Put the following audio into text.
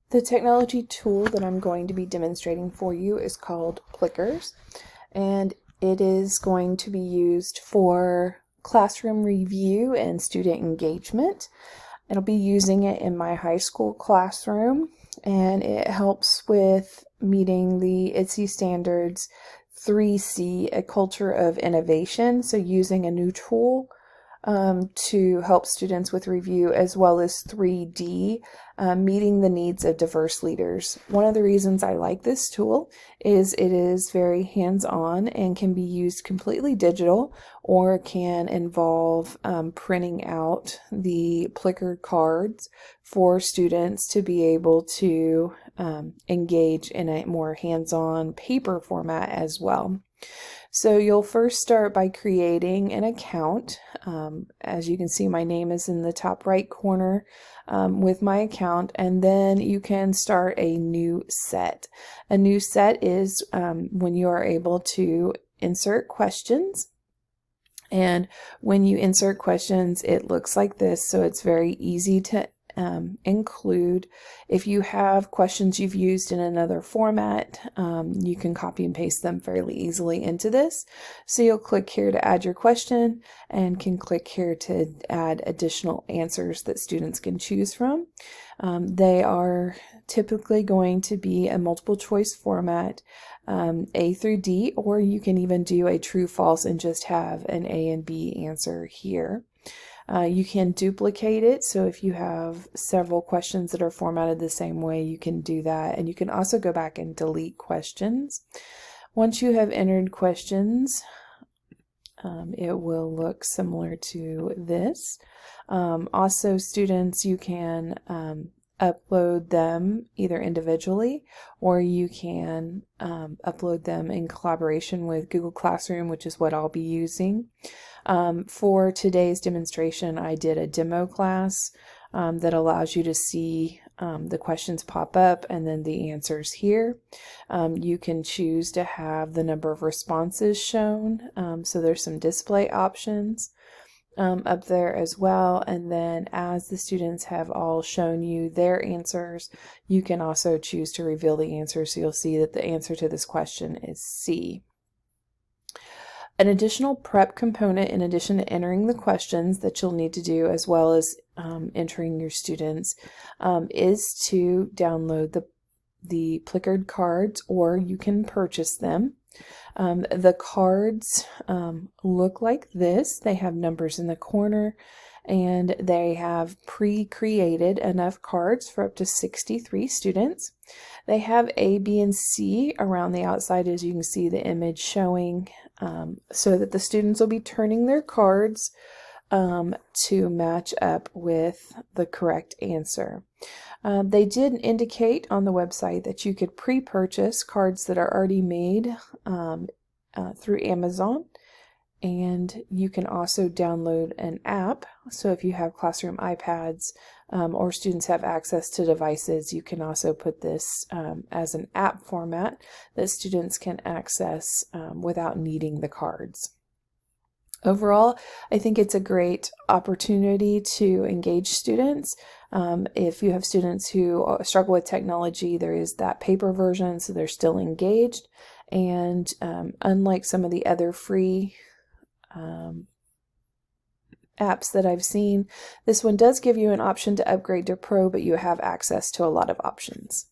The technology tool that I'm going to be demonstrating for you is called Plickers, and it is going to be used for classroom review and student engagement. I'll be using it in my high school classroom, and it helps with meeting the ITSE standards 3C, a culture of innovation. So using a new tool to help students with review, as well as 3D, meeting the needs of diverse leaders. One of the reasons I like this tool is it is very hands-on and can be used completely digital, or can involve printing out the Plickers cards for students to be able to engage in a more hands-on paper format as well. So you'll first start by creating an account. As you can see, my name is in the top right corner with my account, and then you can start a new set. A new set is when you are able to insert questions. And when you insert questions, it looks like this, so it's very easy to include. If you have questions you've used in another format, you can copy and paste them fairly easily into this. So you'll click here to add your question, and can click here to add additional answers that students can choose from. They are typically going to be a multiple choice format, A through D, or you can even do a true false and just have an A and B answer here. You can duplicate it, so if you have several questions that are formatted the same way, you can do that, and you can also go back and delete questions. Once you have entered questions, it will look similar to this. Also, students, you can upload them either individually, or you can upload them in collaboration with Google Classroom, which is what I'll be using. For today's demonstration, I did a demo class that allows you to see the questions pop up and then the answers here. You can choose to have the number of responses shown, so there's some display options up there as well. And then as the students have all shown you their answers, you can also choose to reveal the answer, so you'll see that the answer to this question is C. An additional prep component, in addition to entering the questions that you'll need to do, as well as entering your students, is to download the Plickers cards, or you can purchase them. The cards look like this. They have numbers in the corner, and they have pre-created enough cards for up to 63 students. They have A, B, and C around the outside, as you can see the image showing, so that the students will be turning their cards to match up with the correct answer. They did indicate on the website that you could pre-purchase cards that are already made through Amazon, and you can also download an app. So if you have classroom iPads or students have access to devices, you can also put this as an app format that students can access without needing the cards. Overall, I think it's a great opportunity to engage students. If you have students who struggle with technology, there is that paper version, so they're still engaged. And unlike some of the other free apps that I've seen, this one does give you an option to upgrade to Pro, but you have access to a lot of options.